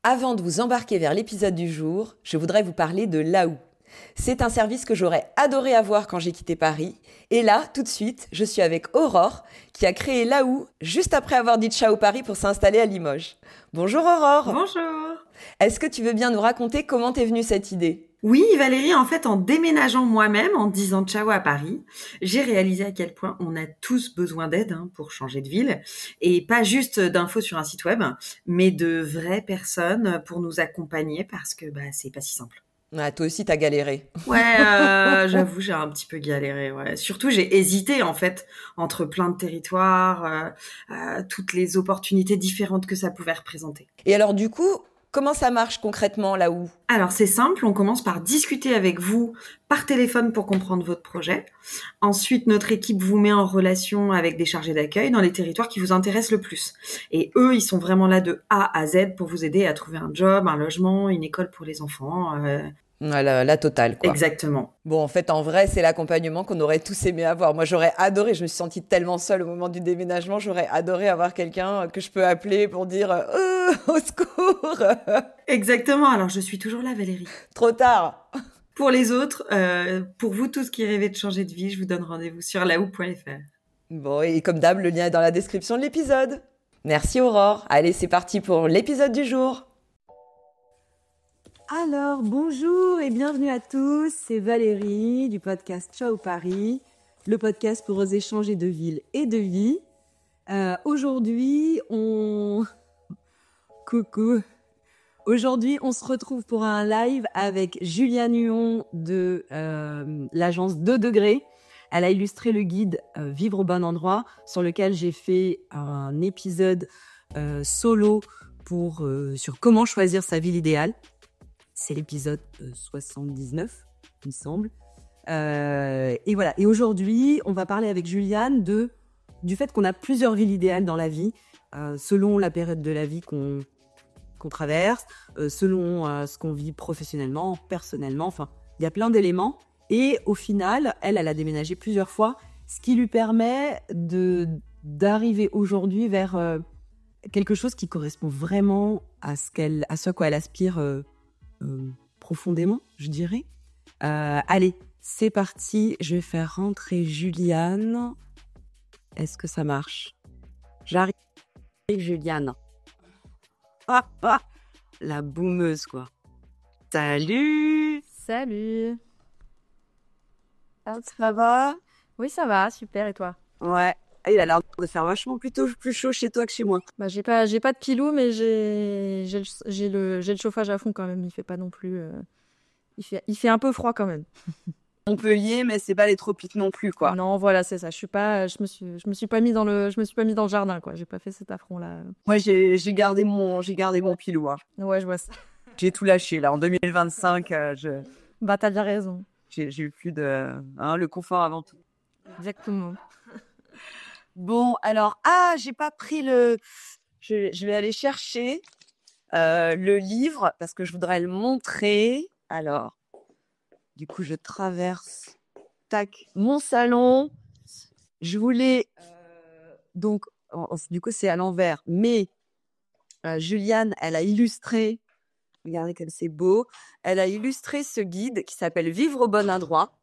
Avant de vous embarquer vers l'épisode du jour, je voudrais vous parler de Laou. C'est un service que j'aurais adoré avoir quand j'ai quitté Paris. Et là, tout de suite, je suis avec Aurore, qui a créé Laou juste après avoir dit ciao Paris pour s'installer à Limoges. Bonjour Aurore. Bonjour. Est-ce que tu veux bien nous raconter comment t'es venue cette idée ? Oui, Valérie, en fait, en déménageant moi-même, en disant ciao à Paris, j'ai réalisé à quel point on a tous besoin d'aide pour changer de ville. Et pas juste d'infos sur un site web, mais de vraies personnes pour nous accompagner parce que c'est pas si simple. Ah, toi aussi, t'as galéré. Ouais, j'avoue, j'ai un petit peu galéré. Ouais. Surtout, j'ai hésité en fait entre plein de territoires, toutes les opportunités différentes que ça pouvait représenter. Et alors du coup, comment ça marche concrètement Laou ? Alors c'est simple, on commence par discuter avec vous par téléphone pour comprendre votre projet. Ensuite, notre équipe vous met en relation avec des chargés d'accueil dans les territoires qui vous intéressent le plus. Et eux, ils sont vraiment là de A à Z pour vous aider à trouver un job, un logement, une école pour les enfants. La totale, quoi. Exactement. Bon, en fait, en vrai, c'est l'accompagnement qu'on aurait tous aimé avoir. Moi, j'aurais adoré, je me suis sentie tellement seule au moment du déménagement, j'aurais adoré avoir quelqu'un que je peux appeler pour dire « au secours !» Exactement, alors je suis toujours là, Valérie. Trop tard. Pour les autres, pour vous tous qui rêvez de changer de vie, je vous donne rendez-vous sur laou.fr. Bon, et comme d'hab, le lien est dans la description de l'épisode. Merci Aurore. Allez, c'est parti pour l'épisode du jour. Alors, bonjour et bienvenue à tous, c'est Valérie du podcast Ciao Paris, le podcast pour oser changer de ville et de vie. Aujourd'hui, Coucou. Aujourd'hui, on se retrouve pour un live avec Juliane Huon de l'agence 2 degrés. Elle a illustré le guide Vivre au bon endroit, sur lequel j'ai fait un épisode solo sur comment choisir sa ville idéale. C'est l'épisode 79, il me semble. Et voilà. Et aujourd'hui, on va parler avec Juliane du fait qu'on a plusieurs villes idéales dans la vie, selon la période de la vie qu'on traverse, selon ce qu'on vit professionnellement, personnellement. Enfin, il y a plein d'éléments. Et au final, elle a déménagé plusieurs fois, ce qui lui permet d'arriver aujourd'hui vers quelque chose qui correspond vraiment à ce à quoi elle aspire profondément, je dirais. Allez, c'est parti. Je vais faire rentrer Juliane. Est-ce que ça marche ? J'arrive, Juliane. La boumeuse, quoi. Salut. Salut. Ça va ? Oui, ça va, super. Et toi ? Ouais. Il a l'air de faire vachement plus chaud chez toi que chez moi. J'ai pas de pilou, mais j'ai le chauffage à fond quand même. Il fait pas non plus. Il fait un peu froid quand même. Montpellier, mais c'est pas les tropiques non plus, quoi. Non, voilà, c'est ça. Je me suis pas mis dans le jardin, quoi. J'ai pas fait cet affront là. Moi, j'ai gardé mon pilou. Hein. Ouais, je vois ça. J'ai tout lâché là. En 2025, T'as bien raison. J'ai eu plus de le confort avant tout. Exactement. Bon, alors, j'ai pas pris je vais aller chercher le livre parce que je voudrais le montrer. Alors, du coup, je traverse, mon salon. Je voulais, donc, du coup, c'est à l'envers, mais Juliane, elle a illustré, regardez comme c'est beau, elle a illustré ce guide qui s'appelle Vivre au bon endroit,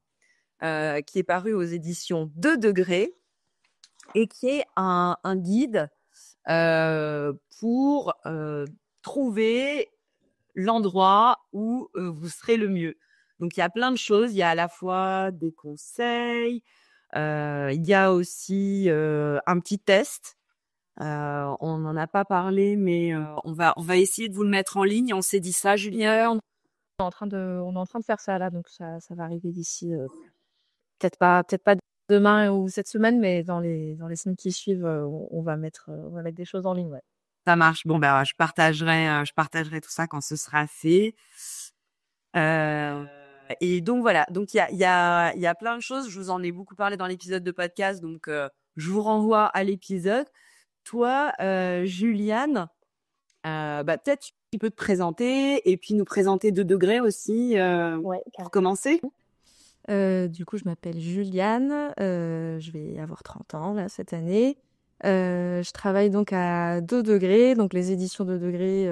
qui est paru aux éditions 2 degrés. Et qui est un guide pour trouver l'endroit où vous serez le mieux. Donc, il y a plein de choses. Il y a à la fois des conseils, il y a aussi un petit test. On n'en a pas parlé, mais on va essayer de vous le mettre en ligne. On s'est dit ça, Julien. On est en train de faire ça là, donc ça va arriver d'ici peut-être pas demain ou cette semaine, mais dans les semaines qui suivent, on va mettre des choses en ligne. Ouais. Ça marche. Bon, je partagerai tout ça quand ce sera fait. Et donc voilà. Donc il y a plein de choses. Je vous en ai beaucoup parlé dans l'épisode de podcast, donc je vous renvoie à l'épisode. Toi, Juliane, peut-être tu peux te présenter et puis nous présenter 2 degrés aussi pour commencer. Du coup, je m'appelle Juliane, je vais avoir 30 ans là, cette année. Je travaille donc à 2 degrés, donc les éditions 2 degrés,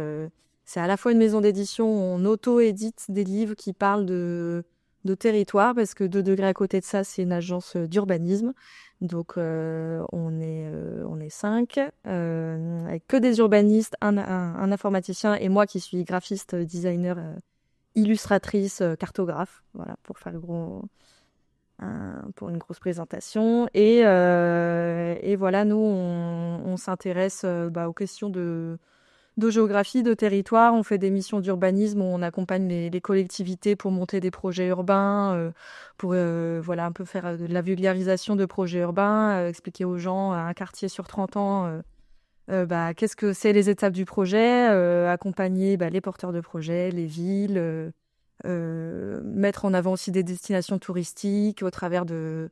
c'est à la fois une maison d'édition où on auto-édite des livres qui parlent de territoire, parce que 2 degrés à côté de ça, c'est une agence d'urbanisme. Donc, on est 5, avec que des urbanistes, un informaticien et moi qui suis graphiste, designer, illustratrice, cartographe, voilà, pour faire pour une grosse présentation. Et voilà, nous, on s'intéresse aux questions de géographie, de territoire. On fait des missions d'urbanisme où on accompagne les collectivités pour monter des projets urbains, pour voilà, un peu faire de la vulgarisation de projets urbains, expliquer aux gens, un quartier sur 30 ans, qu'est-ce que c'est les étapes du projet, accompagner les porteurs de projets, les villes, mettre en avant aussi des destinations touristiques au travers de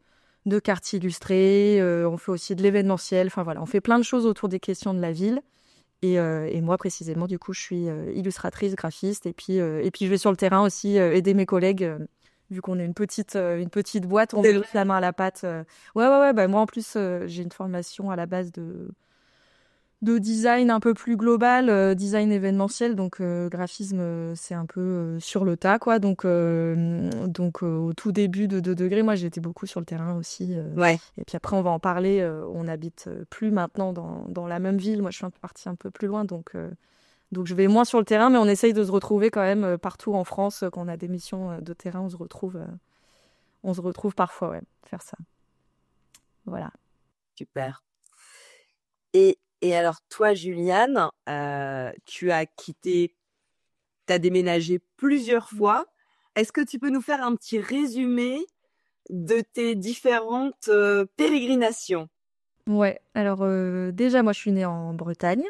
quartiers illustrés. On fait aussi de l'événementiel. Enfin voilà, on fait plein de choses autour des questions de la ville. Et moi, précisément, du coup, je suis illustratrice, graphiste. Et puis, je vais sur le terrain aussi aider mes collègues. Vu qu'on est une petite boîte, on met la main à la pâte. Ouais. Moi, en plus, j'ai une formation à la base de design un peu plus global, design événementiel. Donc, graphisme, c'est un peu sur le tas, quoi. Donc, au tout début de 2 degrés, moi, j'étais beaucoup sur le terrain aussi. Ouais. Et puis après, on va en parler. On n'habite plus maintenant dans la même ville. Moi, je suis partie un peu plus loin. Donc, je vais moins sur le terrain, mais on essaye de se retrouver quand même partout en France. Quand on a des missions de terrain, on se retrouve parfois, ouais, faire ça. Voilà. Super. Et alors, toi, Juliane, tu as déménagé plusieurs fois. Est-ce que tu peux nous faire un petit résumé de tes différentes pérégrinations? Ouais, alors déjà, moi, je suis née en Bretagne,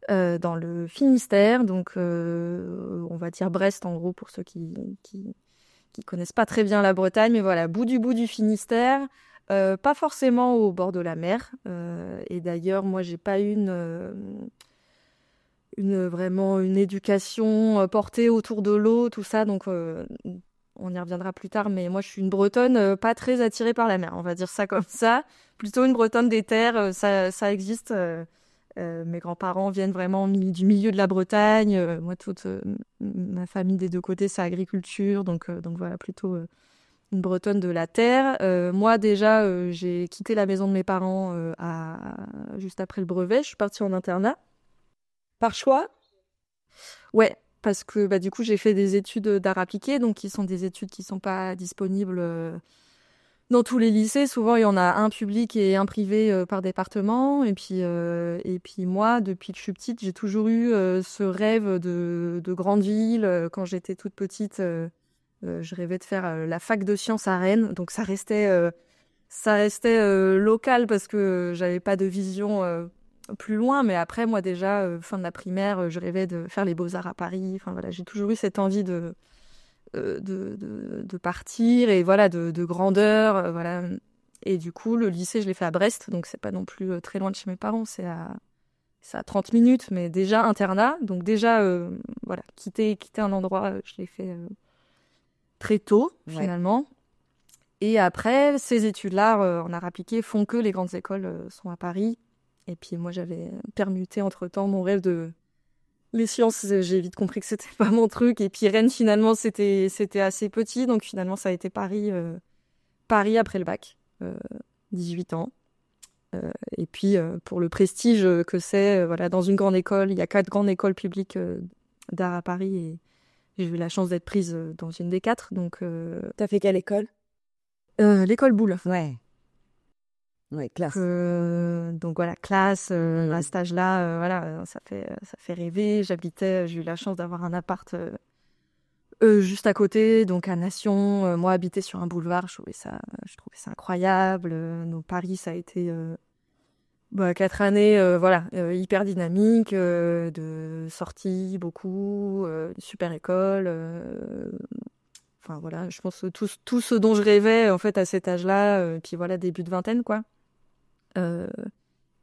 dans le Finistère, donc on va dire Brest, en gros, pour ceux qui connaissent pas très bien la Bretagne, mais voilà, bout du Finistère. Pas forcément au bord de la mer. Et d'ailleurs, moi, j'ai pas eu vraiment une éducation portée autour de l'eau, tout ça. Donc, on y reviendra plus tard. Mais moi, je suis une Bretonne pas très attirée par la mer. On va dire ça comme ça. Plutôt une Bretonne des terres. Ça existe. Mes grands-parents viennent vraiment du milieu de la Bretagne. Moi, toute ma famille des 2 côtés, c'est agriculture. Donc voilà, plutôt... une Bretonne de la terre. Moi, déjà, j'ai quitté la maison de mes parents juste après le brevet. Je suis partie en internat. Par choix? Ouais, parce que du coup, j'ai fait des études d'art appliqué, donc qui sont des études qui sont pas disponibles dans tous les lycées. Souvent, il y en a un public et un privé par département. Et puis moi, depuis que je suis petite, j'ai toujours eu ce rêve de grande ville. Quand j'étais toute petite... je rêvais de faire la fac de sciences à Rennes, donc ça restait local parce que j'avais pas de vision plus loin. Mais après, moi déjà, fin de la primaire, je rêvais de faire les beaux-arts à Paris. Enfin voilà, j'ai toujours eu cette envie de partir et voilà, de grandeur, voilà. Et du coup, le lycée, je l'ai fait à Brest, donc c'est pas non plus très loin de chez mes parents, c'est à 30 minutes, mais déjà internat, donc déjà voilà, quitter un endroit, je l'ai fait très tôt, finalement. Et après, ces études-là, en art appliqué, font que les grandes écoles sont à Paris. Et puis moi, j'avais permuté entre-temps mon rêve de... Les sciences, j'ai vite compris que c'était pas mon truc. Et puis Rennes, finalement, c'était assez petit. Donc finalement, ça a été Paris après le bac, 18 ans. Et puis, pour le prestige que c'est, voilà, dans une grande école, il y a 4 grandes écoles publiques d'art à Paris. Et j'ai eu la chance d'être prise dans une des 4. Donc, T'as fait quelle école? L'école Boulle. Ouais, classe. Donc voilà, classe, à cet âge-là, voilà, ça fait rêver. J'ai eu la chance d'avoir un appart juste à côté, donc à Nation. Moi, habiter sur un boulevard, je trouvais ça incroyable. Donc Paris, ça a été 4 années, hyper dynamique, de sorties beaucoup, super école. Enfin voilà, je pense que tout ce dont je rêvais en fait à cet âge-là, puis voilà, début de vingtaine, quoi.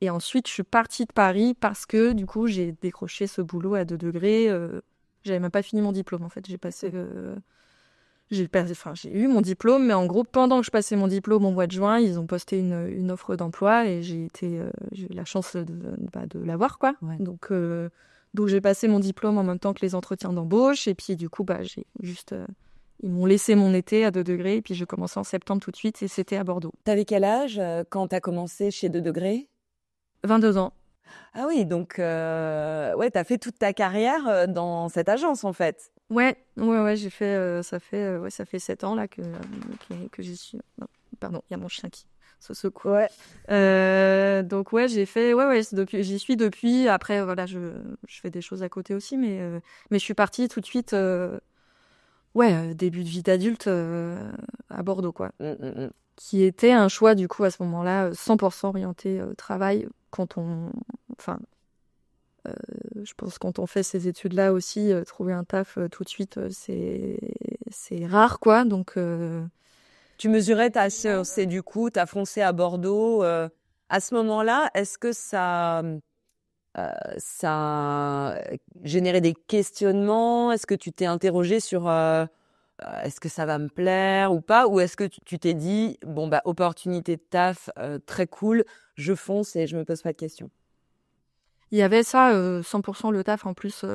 Et ensuite, je suis partie de Paris parce que du coup, j'ai décroché ce boulot à 2 degrés. J'avais même pas fini mon diplôme en fait. J'ai eu mon diplôme, mais en gros, pendant que je passais mon diplôme au mois de juin, ils ont posté une offre d'emploi et j'ai eu la chance de l'avoir, quoi. Ouais. Donc Donc j'ai passé mon diplôme en même temps que les entretiens d'embauche. Et puis du coup, j'ai juste... ils m'ont laissé mon été à 2 degrés. Et puis je commençais en septembre tout de suite et c'était à Bordeaux. T'avais quel âge quand t'as commencé chez 2 degrés? 22 ans. Ah oui, donc ouais, t'as fait toute ta carrière dans cette agence en fait. Ouais, j'ai fait, ça fait 7 ans là que j'y suis. Non, pardon, il y a mon chien qui se secoue. Ouais. Donc ouais, j'ai fait, j'y suis depuis. Après, voilà, je fais des choses à côté aussi, mais je suis partie tout de suite, début de vie d'adulte à Bordeaux, quoi. Qui était un choix du coup à ce moment-là 100% orienté travail enfin. Je pense que quand on fait ces études-là aussi, trouver un taf tout de suite, c'est rare, quoi. Donc, Tu mesurais ta chance et du coup, tu as foncé à Bordeaux. À ce moment-là, est-ce que ça a généré des questionnements? Est-ce que tu t'es interrogé sur est-ce que ça va me plaire ou pas? Ou est-ce que tu t'es dit, bon, opportunité de taf, très cool, je fonce et je me pose pas de questions? il y avait ça, 100% le taf. En plus,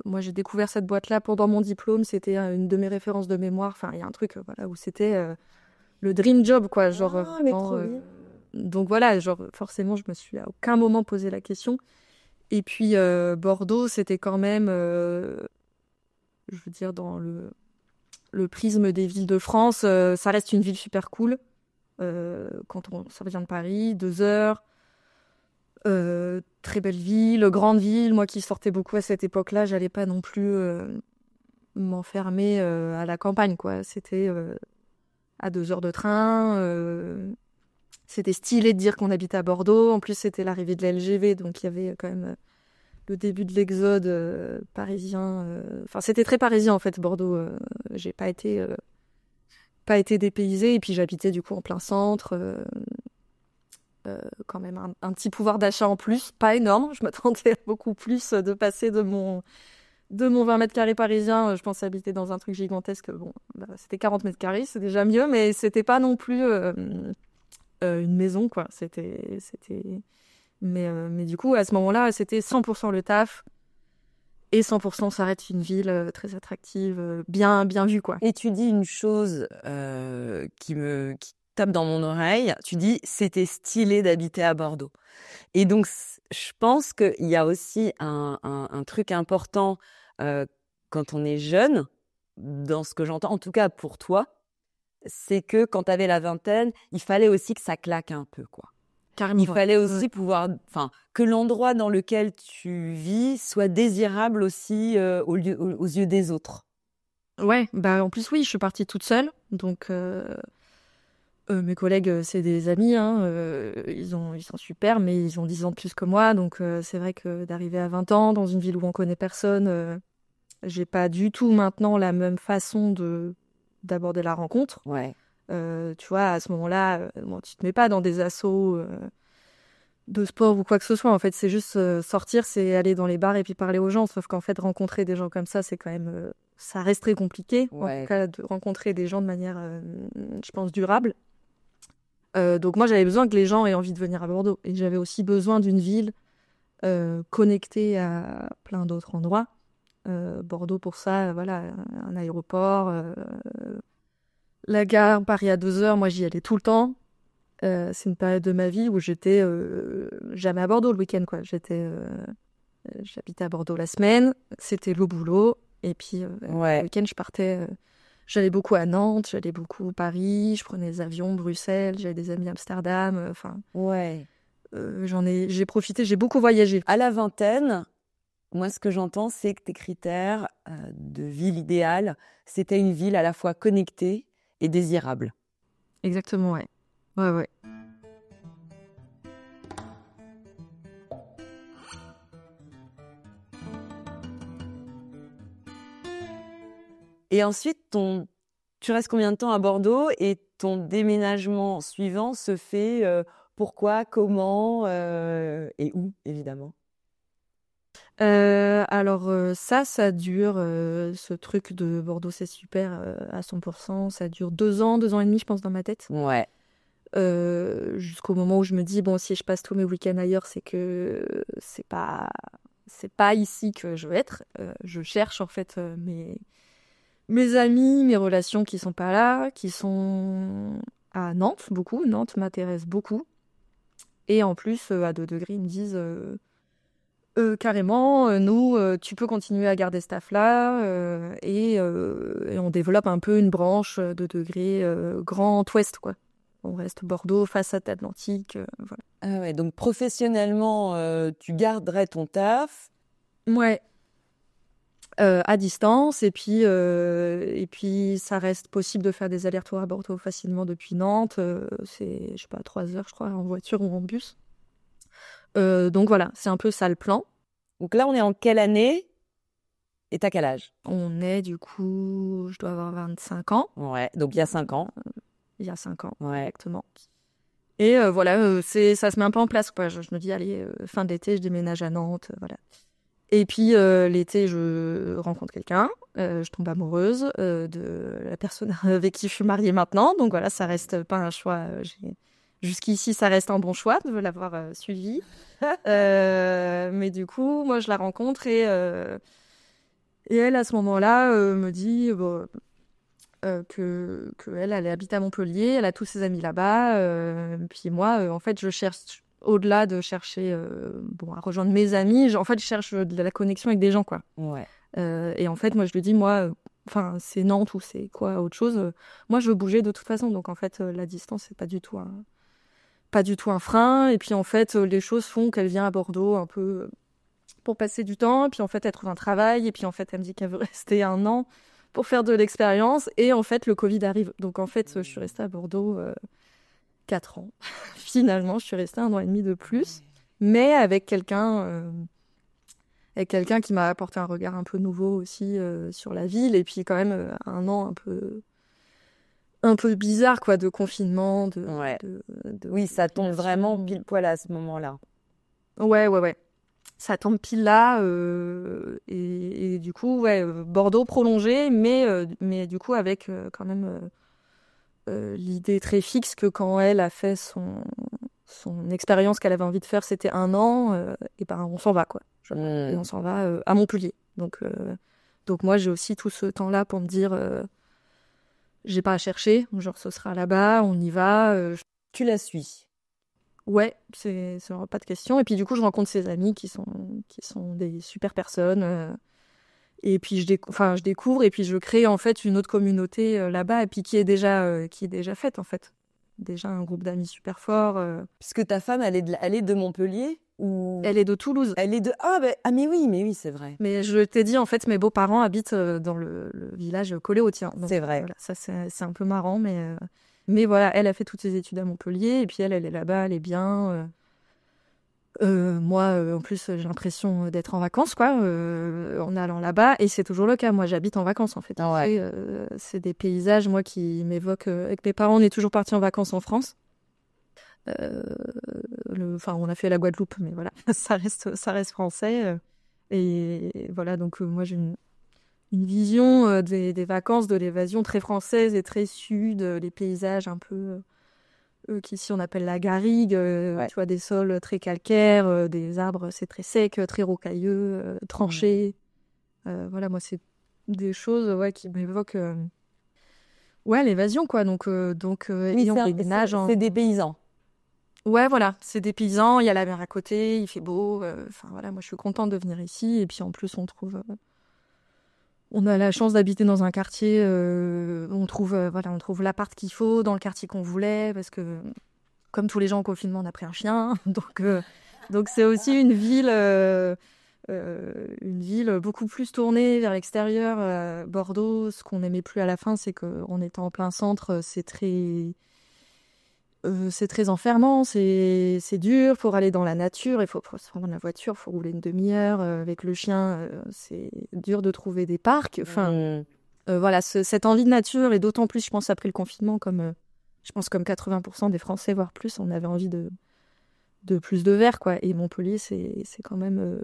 moi, j'ai découvert cette boîte-là pendant mon diplôme. C'était une de mes références de mémoire. Enfin, il y a un truc où c'était le dream job, quoi. Genre, mais vraiment, trop bien. donc voilà, genre, forcément, je me suis à aucun moment posé la question. Et puis, Bordeaux, c'était quand même, je veux dire, dans le prisme des villes de France, ça reste une ville super cool. Quand on ça vient de Paris, 2 heures. Très belle ville, grande ville. Moi qui sortais beaucoup à cette époque-là, j'allais pas non plus m'enfermer à la campagne, quoi. C'était à 2 heures de train. C'était stylé de dire qu'on habitait à Bordeaux. En plus, c'était l'arrivée de la LGV, donc il y avait quand même le début de l'exode parisien. Enfin, c'était très parisien en fait, Bordeaux. J'ai pas été dépaysée. Et puis j'habitais du coup en plein centre. Quand même un petit pouvoir d'achat en plus, pas énorme. Je m'attendais à beaucoup plus de passer de mon 20 mètres carrés parisien. Je pensais habiter dans un truc gigantesque. Bon, c'était 40 mètres carrés, c'est déjà mieux, mais c'était pas non plus une maison, quoi. Mais du coup, à ce moment-là, c'était 100% le taf et 100% ça reste une ville très attractive, bien vue, quoi. Et tu dis une chose qui tape dans mon oreille. Tu dis, c'était stylé d'habiter à Bordeaux. Et donc, je pense qu'il y a aussi un truc important quand on est jeune, dans ce que j'entends, en tout cas pour toi, c'est que quand tu avais la vingtaine, il fallait aussi que ça claque un peu, quoi. Carrément. Il fallait aussi que l'endroit dans lequel tu vis soit désirable aussi aux yeux des autres. Ouais, en plus, oui, je suis partie toute seule. Donc, mes collègues, c'est des amis, hein, ils sont super, mais ils ont 10 ans de plus que moi. Donc, c'est vrai que d'arriver à 20 ans dans une ville où on connaît personne, j'ai pas du tout maintenant la même façon d'aborder la rencontre. Ouais. Tu vois, à ce moment-là, tu te mets pas dans des assos de sport ou quoi que ce soit. En fait, c'est juste sortir, c'est aller dans les bars et puis parler aux gens. Sauf qu'en fait, rencontrer des gens comme ça, c'est quand même... ça reste très compliqué, en tout cas, de rencontrer des gens de manière, je pense, durable. Donc moi, j'avais besoin que les gens aient envie de venir à Bordeaux. Et j'avais aussi besoin d'une ville connectée à plein d'autres endroits. Bordeaux, pour ça, voilà, un aéroport, la gare, Paris à 2 heures, moi j'y allais tout le temps. C'est une période de ma vie où j'étais jamais à Bordeaux le week-end, quoi. J'habitais à Bordeaux la semaine, c'était le boulot, et puis le week-end je partais. J'allais beaucoup à Nantes, j'allais beaucoup à Paris, je prenais des avions, Bruxelles, j'avais des amis à Amsterdam, j'ai profité, j'ai beaucoup voyagé. À la vingtaine, moi, ce que j'entends, c'est que tes critères de ville idéale, c'était une ville à la fois connectée et désirable. Exactement, ouais. Ouais. Et ensuite, tu restes combien de temps à Bordeaux et ton déménagement suivant se fait pourquoi, comment et où, évidemment? Alors ça dure, ce truc de Bordeaux, c'est super à 100%. Ça dure 2 ans, 2 ans et demi, je pense, dans ma tête. Ouais. Jusqu'au moment où je me dis, bon, si je passe tous mes week-ends ailleurs, c'est que c'est pas c'est pas ici que je veux être. Je cherche en fait mes amis, mes relations qui sont pas là, qui sont à Nantes beaucoup. Nantes m'intéresse beaucoup. Et en plus, à 2 degrés, ils me disent carrément, nous, tu peux continuer à garder ce taf-là et on développe un peu une branche de degrés Grand Ouest, quoi. On reste Bordeaux, façade Atlantique, voilà. Ah ouais, donc professionnellement, tu garderais ton taf. Ouais, à distance et puis ça reste possible de faire des allers-retours à Bordeaux facilement depuis Nantes. C'est, je sais pas, 3 heures, je crois, en voiture ou en bus. Donc voilà, c'est un peu ça le plan. Donc là, on est en quelle année et t'as quel âge? On est du coup, je dois avoir 25 ans. Ouais, donc il y a 5 ans. Il y a 5 ans, Ouais. exactement. Et voilà, ça se met un peu en place, quoi. Je me dis, allez, fin d'été, je déménage à Nantes, voilà. Et puis l'été, je rencontre quelqu'un, je tombe amoureuse de la personne avec qui je suis mariée maintenant. Donc voilà, ça reste pas un choix. Jusqu'ici, ça reste un bon choix de l'avoir suivi. Mais du coup, moi, je la rencontre et elle, à ce moment-là, me dit que elle habite à Montpellier, elle a tous ses amis là-bas. Puis moi, en fait, je cherche, au-delà de chercher à rejoindre mes amis, en fait, je cherche de la connexion avec des gens, quoi. Ouais. Et en fait, moi, je lui dis, moi, c'est Nantes ou c'est quoi, autre chose. Moi, je veux bouger de toute façon. Donc, en fait, la distance, c'est pas du tout un frein. Et puis, en fait, les choses font qu'elle vient à Bordeaux un peu pour passer du temps. Et puis, en fait, elle trouve un travail. Et puis, en fait, elle me dit qu'elle veut rester 1 an pour faire de l'expérience. Et en fait, le Covid arrive. Donc, en fait, je suis restée à Bordeaux 4 ans. Finalement, je suis restée 1 an et demi de plus. Mais avec quelqu'un qui m'a apporté un regard un peu nouveau aussi sur la ville. Et puis, quand même, 1 an un peu bizarre, quoi, de confinement. Ouais. Oui, ça tombe vraiment pile poil à ce moment-là. Ouais. Ça tombe pile là. Et du coup, ouais, Bordeaux prolongé, mais du coup, avec quand même l'idée très fixe que quand elle a fait son expérience qu'elle avait envie de faire, c'était 1 an, et ben on s'en va, quoi. Et on s'en va à Montpellier. Donc moi, j'ai aussi tout ce temps-là pour me dire, j'ai pas à chercher, genre ce sera là-bas, on y va. Tu la suis. Ouais, c'est pas de question. Et puis du coup, je rencontre ses amis qui sont des super personnes. Et puis je découvre et puis je crée en fait une autre communauté là-bas et puis qui est déjà faite en fait. Déjà un groupe d'amis super fort. Puisque ta femme, elle est de Montpellier ou... Elle est de Toulouse. Elle est de... mais oui, c'est vrai. Mais je t'ai dit, en fait, mes beaux-parents habitent dans le village collé au tien. Donc, c'est vrai. Voilà, ça, c'est un peu marrant, mais voilà, elle a fait toutes ses études à Montpellier, et puis elle est là-bas, elle est bien. Moi, en plus, j'ai l'impression d'être en vacances, quoi, en allant là-bas, et c'est toujours le cas. Moi, j'habite en vacances, en fait. Ah ouais. Et, c'est des paysages, moi, qui m'évoquent... avec mes parents, on est toujours partis en vacances en France. On a fait la Guadeloupe, mais voilà, ça reste français. Et voilà, donc moi j'ai une vision des vacances, de l'évasion très française et très sud, les paysages un peu qu'ici on appelle la garrigue, tu vois, des sols très calcaires, des arbres c'est très sec, très rocailleux, tranchés. Voilà, moi c'est des choses qui m'évoquent l'évasion, quoi. Donc Oui, et on déménage c'est des paysans. Ouais, voilà, c'est des paysans, il y a la mer à côté, il fait beau. Voilà, moi je suis contente de venir ici. Et puis en plus, on a la chance d'habiter dans un quartier, on trouve l'appart qu'il faut dans le quartier qu'on voulait, parce que comme tous les gens en confinement, on a pris un chien. Donc c'est aussi une ville beaucoup plus tournée vers l'extérieur. Bordeaux, ce qu'on n'aimait plus à la fin, c'est qu'en étant en plein centre, c'est très enfermant, c'est dur pour aller dans la nature, il faut prendre la voiture, il faut rouler une demi-heure avec le chien, c'est dur de trouver des parcs. Voilà, cette envie de nature, et d'autant plus, je pense, après le confinement, comme 80% des Français, voire plus, on avait envie de plus de verre, quoi. Et Montpellier, c'est quand même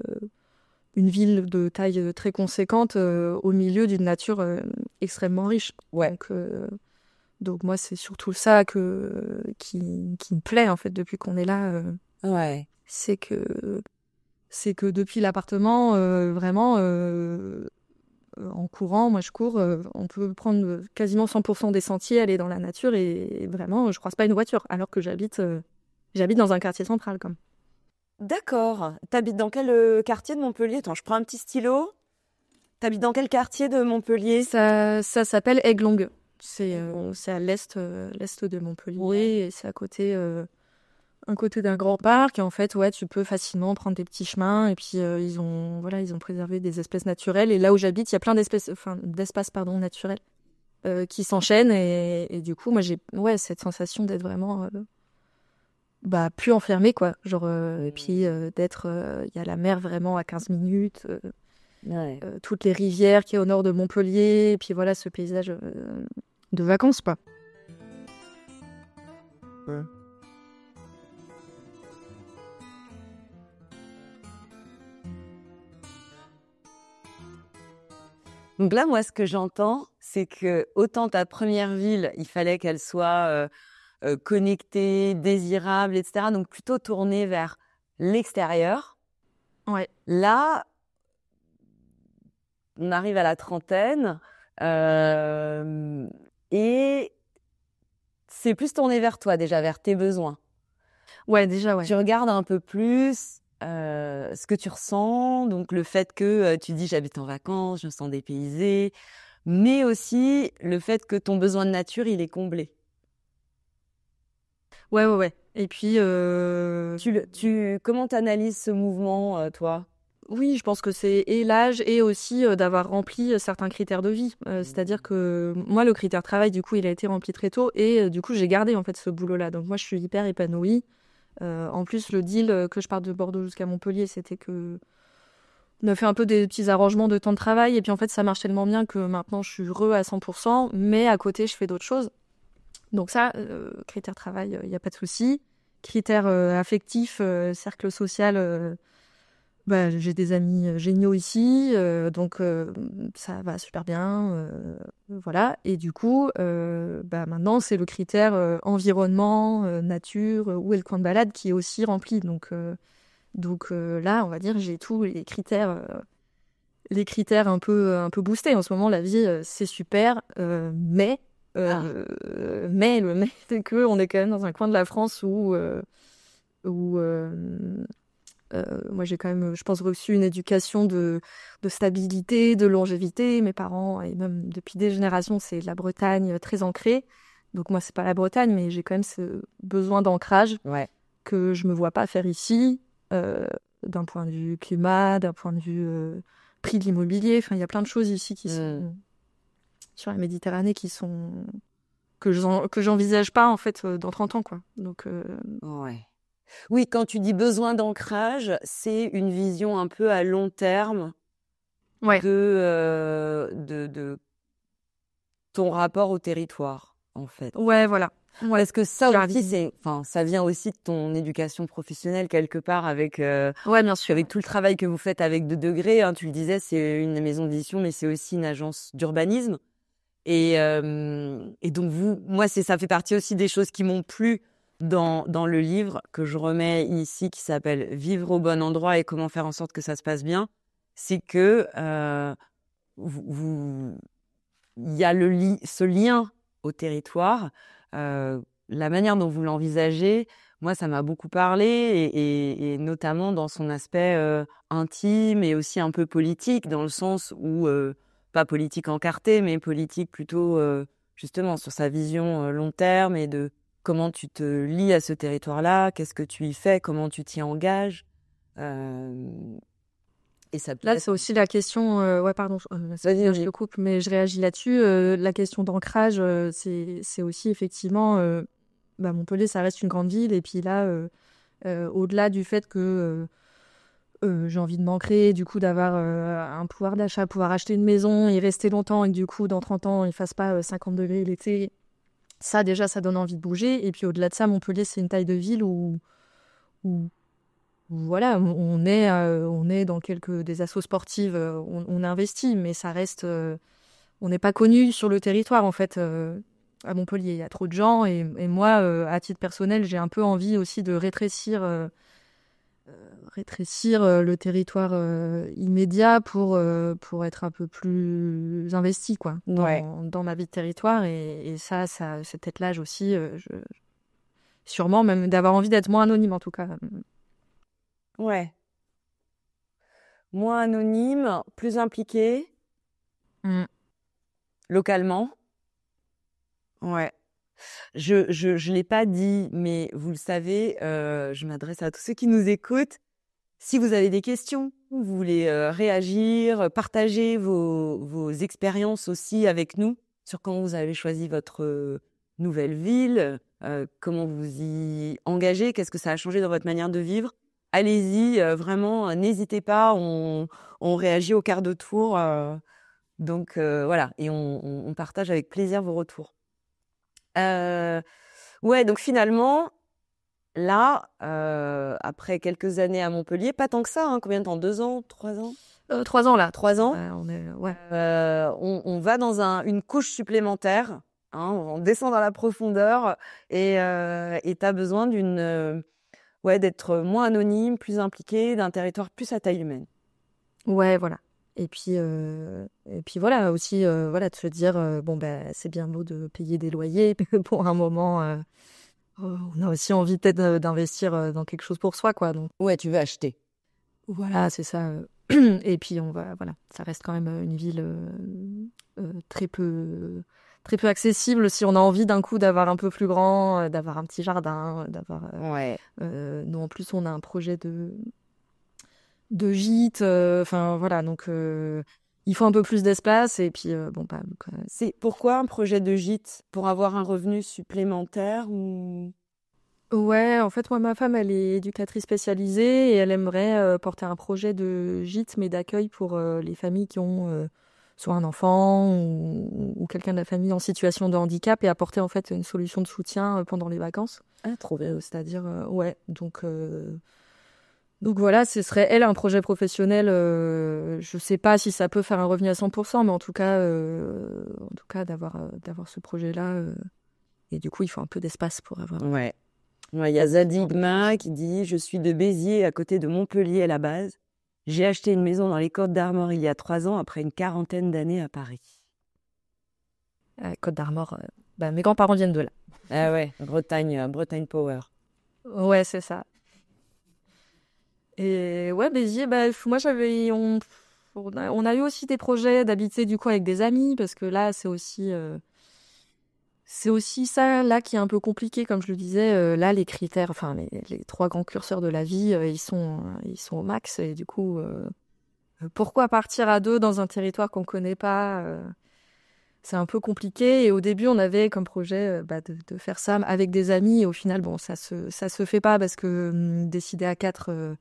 une ville de taille très conséquente au milieu d'une nature extrêmement riche. Ouais. Donc moi, c'est surtout ça qui me plaît, en fait, depuis qu'on est là. Ouais. C'est que c'est que depuis l'appartement, vraiment, en courant, moi je cours, on peut prendre quasiment 100% des sentiers, aller dans la nature et vraiment, je croise pas une voiture, alors que j'habite dans un quartier central, comme. D'accord. T'habites dans quel quartier de Montpellier? Attends, je prends un petit stylo. T'habites dans quel quartier de Montpellier? Ça s'appelle Aiglongue. C'est à l'est de Montpellier et c'est à côté un côté d'un grand parc. Et en fait, ouais, tu peux facilement prendre des petits chemins. Et puis ils ont préservé des espèces naturelles. Et là où j'habite, il y a plein d'espaces naturels qui s'enchaînent. Et du coup, moi j'ai cette sensation d'être vraiment plus enfermée, quoi. Genre et puis d'être il y a la mer vraiment à 15 minutes. Ouais. Toutes les rivières qui est au nord de Montpellier, et puis voilà ce paysage de vacances, quoi. Ouais. Donc là, moi, ce que j'entends, c'est que autant ta première ville, il fallait qu'elle soit connectée, désirable, etc. Donc plutôt tournée vers l'extérieur. Ouais. Là, on arrive à la trentaine et c'est plus tourné vers toi déjà, vers tes besoins. Ouais, déjà, ouais. Tu regardes un peu plus ce que tu ressens, donc le fait que tu dis j'habite en vacances, je me sens dépaysée, mais aussi le fait que ton besoin de nature, il est comblé. Ouais. Et puis... Comment t'analyses ce mouvement, toi? Oui, je pense que c'est et l'âge et aussi d'avoir rempli certains critères de vie. C'est-à-dire que moi, le critère travail, du coup, il a été rempli très tôt et du coup, j'ai gardé en fait ce boulot-là. Donc moi, je suis hyper épanouie. En plus, le deal que je parte de Bordeaux jusqu'à Montpellier, c'était que on a fait un peu des petits arrangements de temps de travail et puis en fait, ça marche tellement bien que maintenant, je suis à 100%, mais à côté, je fais d'autres choses. Donc ça, critère travail, il n'y a pas de souci. Critère affectif, cercle social... j'ai des amis géniaux ici, donc ça va super bien, voilà. Et du coup, maintenant, c'est le critère environnement, nature, où est le coin de balade qui est aussi rempli. Donc là, on va dire, j'ai tous les critères un peu boostés. En ce moment, la vie, c'est super, mais le mais, c'est que on est quand même dans un coin de la France où moi, j'ai quand même, je pense, reçu une éducation de stabilité, de longévité. Mes parents, et même depuis des générations, c'est la Bretagne très ancrée. Donc moi, c'est pas la Bretagne, mais j'ai quand même ce besoin d'ancrage que je me vois pas faire ici, d'un point de vue climat, d'un point de vue prix de l'immobilier. Enfin, il y a plein de choses ici qui sont sur la Méditerranée que j'envisage pas en fait dans 30 ans, quoi. Donc Ouais. Oui, quand tu dis besoin d'ancrage, c'est une vision un peu à long terme de ton rapport au territoire, en fait. Ouais, voilà. Ouais. Parce que ça aussi, ça vient aussi de ton éducation professionnelle quelque part avec, bien sûr, avec tout le travail que vous faites avec 2 degrés. Hein, tu le disais, c'est une maison d'édition, mais c'est aussi une agence d'urbanisme. Et donc moi, ça fait partie aussi des choses qui m'ont plu dans le livre que je remets ici, qui s'appelle Vivre au bon endroit et comment faire en sorte que ça se passe bien. C'est que il y a ce lien au territoire, la manière dont vous l'envisagez. Moi, ça m'a beaucoup parlé et notamment dans son aspect intime et aussi un peu politique, dans le sens où, pas politique encartée, mais politique plutôt justement sur sa vision long terme et de comment tu te lies à ce territoire-là, qu'est-ce que tu y fais, comment tu t'y engages. Et ça peut Là, c'est aussi la question... pardon, je te coupe, mais je réagis là-dessus. La question d'ancrage, c'est aussi effectivement... Montpellier, ça reste une grande ville. Et puis là, au-delà du fait que j'ai envie de m'ancrer, du coup, d'avoir un pouvoir d'achat, pouvoir acheter une maison, y rester longtemps, et que du coup, dans 30 ans, il ne fasse pas 50 degrés l'été, ça, déjà, ça donne envie de bouger. Et puis, au-delà de ça, Montpellier, c'est une taille de ville où voilà, on est dans des assos sportives, on investit, mais ça reste... on n'est pas connu sur le territoire, en fait, à Montpellier. Il y a trop de gens et moi, à titre personnel, j'ai un peu envie aussi de rétrécir rétrécir le territoire immédiat pour être un peu plus investi quoi dans ma vie de territoire et ça c'est peut-être l'âge aussi sûrement même d'avoir envie d'être moins anonyme en tout cas. Ouais. Moins anonyme, plus impliqué localement. Ouais. Je l'ai pas dit, mais vous le savez, je m'adresse à tous ceux qui nous écoutent. Si vous avez des questions, vous voulez réagir, partager vos expériences aussi avec nous sur comment vous avez choisi votre nouvelle ville, comment vous y engagez, qu'est-ce que ça a changé dans votre manière de vivre. Allez-y, vraiment, n'hésitez pas, on réagit au quart de tour. Donc voilà, et on partage avec plaisir vos retours. Ouais, donc finalement, là, après quelques années à Montpellier, pas tant que ça, hein, combien de temps? 2 ans? 3 ans? 3 ans là. 3 ans. On On va dans une couche supplémentaire, hein, on descend dans la profondeur et tu as besoin d'être moins anonyme, plus impliqué, d'un territoire plus à taille humaine. Ouais, voilà. Et puis voilà aussi de se dire c'est bien beau de payer des loyers pour un moment on a aussi envie peut-être d'investir dans quelque chose pour soi quoi donc ouais tu veux acheter voilà c'est ça et puis ça reste quand même une ville très peu accessible si on a envie d'un coup d'avoir un peu plus grand d'avoir un petit jardin d'avoir nous en plus on a un projet de gîte, donc il faut un peu plus d'espace et puis c'est pourquoi un projet de gîte? Pour avoir un revenu supplémentaire ou... Ouais, en fait moi ma femme elle est éducatrice spécialisée et elle aimerait porter un projet de gîte mais d'accueil pour les familles qui ont soit un enfant ou quelqu'un de la famille en situation de handicap et apporter en fait une solution de soutien pendant les vacances. Ah, trop bien. C'est-à-dire donc voilà, ce serait elle un projet professionnel. Je sais pas si ça peut faire un revenu à 100%, mais en tout cas d'avoir ce projet-là. Et du coup, il faut un peu d'espace pour avoir. Ouais. Il y a Zadigma qui dit « Je suis de Béziers, à côté de Montpellier à la base. J'ai acheté une maison dans les Côtes d'Armor il y a 3 ans, après une 40aine d'années à Paris. » Côtes d'Armor, mes grands-parents viennent de là. Ah ouais, Bretagne Power. Ouais, c'est ça. Et ouais, Béziers, moi on a eu aussi des projets d'habiter du coup avec des amis parce que là c'est aussi ça là qui est un peu compliqué comme je le disais. Là les critères, enfin les 3 grands curseurs de la vie, ils sont au max et du coup pourquoi partir à 2 dans un territoire qu'on connaît pas c'est un peu compliqué et au début on avait comme projet de faire ça avec des amis et au final ça se fait pas parce que décider à 4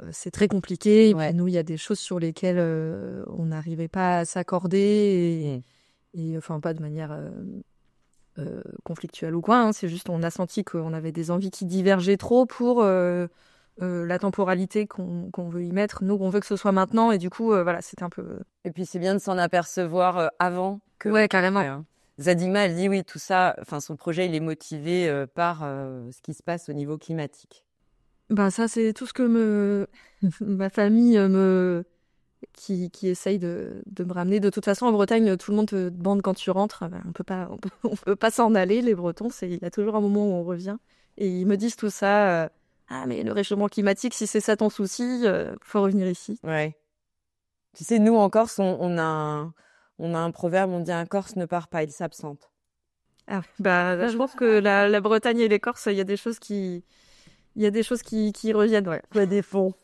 c'est très compliqué. Et puis nous, il y a des choses sur lesquelles on n'arrivait pas à s'accorder et enfin pas de manière conflictuelle ou quoi. Hein, c'est juste on a senti qu'on avait des envies qui divergeaient trop pour la temporalité qu'on veut y mettre. Nous, on veut que ce soit maintenant et du coup, c'était un peu. Et puis c'est bien de s'en apercevoir avant que. Ouais, carrément. Ouais, hein. Zadima, elle dit oui, tout ça. Enfin, son projet, il est motivé par ce qui se passe au niveau climatique. Ça c'est tout ce que ma famille qui essaye de me ramener. De toute façon en Bretagne tout le monde te demande quand tu rentres, on peut pas s'en aller les Bretons, il y a toujours un moment où on revient et ils me disent tout ça mais le réchauffement climatique si c'est ça ton souci, faut revenir ici. Ouais. Tu sais nous en Corse on a un proverbe, on dit un Corse ne part pas, il s'absente. Ah je pense que la Bretagne et les Corses il y a des choses qui reviennent, ouais. Quoi des fonds.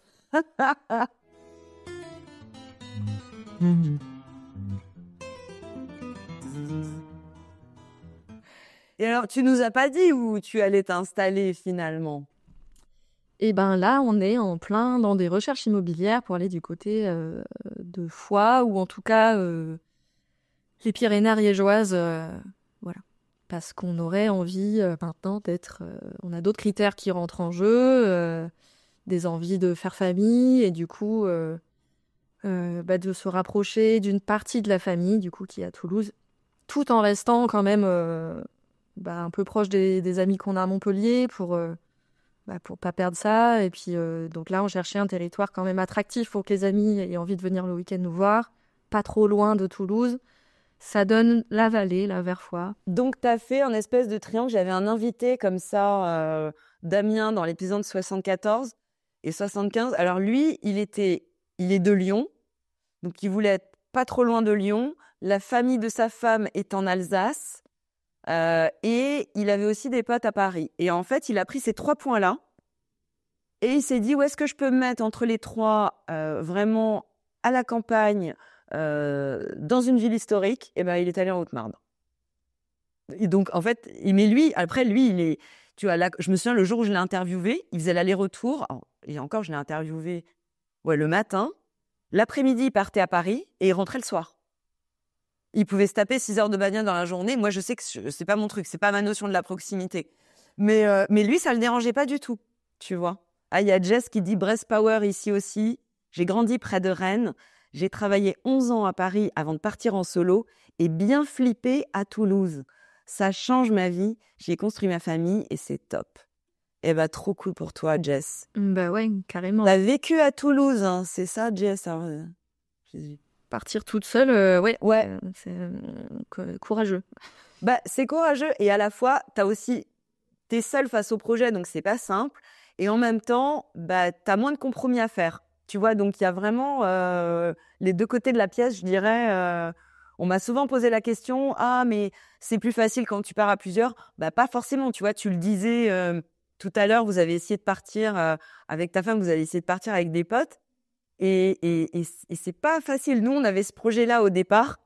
Et alors, tu nous as pas dit où tu allais t'installer finalement? Et là, on est en plein dans des recherches immobilières pour aller du côté de Foix ou en tout cas les Pyrénées ariégeoises, voilà. Parce qu'on aurait envie maintenant d'être... on a d'autres critères qui rentrent en jeu, des envies de faire famille et du coup de se rapprocher d'une partie de la famille du coup qui est à Toulouse, tout en restant quand même un peu proche des amis qu'on a à Montpellier pour pour pas perdre ça. Et puis, donc là, on cherchait un territoire quand même attractif pour que les amis aient envie de venir le week-end nous voir. Pas trop loin de Toulouse. Ça donne la vallée, la Verfoix. Donc, tu as fait un espèce de triangle. J'avais un invité comme ça, Damien, dans l'épisode 74 et 75. Alors, lui, il est de Lyon. Donc, il voulait être pas trop loin de Lyon. La famille de sa femme est en Alsace. Et il avait aussi des potes à Paris. Et en fait, il a pris ces 3 points-là. Et il s'est dit, où est-ce que je peux me mettre entre les 3, vraiment à la campagne, dans une ville historique? Et ben, il est allé en Haute-Marne. Et donc, en fait, mais lui, après, lui, il est, tu vois, là, je me souviens, le jour où je l'ai interviewé, il faisait l'aller-retour. Et encore, je l'ai interviewé le matin. L'après-midi, il partait à Paris et il rentrait le soir. Il pouvait se taper 6 heures de bagnole dans la journée. Moi, je sais que c'est pas mon truc, c'est pas ma notion de la proximité. Mais lui, ça le dérangeait pas du tout, tu vois. Ah, il y a Jess qui dit Brest Power ici aussi. J'ai grandi près de Rennes. J'ai travaillé 11 ans à Paris avant de partir en solo et bien flippé à Toulouse. Ça change ma vie. J'y ai construit ma famille et c'est top. Eh ben, trop cool pour toi, Jess. Bah ouais, carrément. T'as vécu à Toulouse, hein, c'est ça, Jess? Alors, partir toute seule, ouais. C'est courageux. Bah, c'est courageux et à la fois, t'es seule face au projet, donc c'est pas simple. Et en même temps, bah, t'as moins de compromis à faire. Tu vois, donc il y a vraiment les 2 côtés de la pièce, je dirais. On m'a souvent posé la question, mais c'est plus facile quand tu pars à plusieurs. Bah, pas forcément, tu vois, tu le disais tout à l'heure, vous avez essayé de partir avec ta femme, vous avez essayé de partir avec des potes. Et c'est pas facile. Nous, on avait ce projet-là au départ,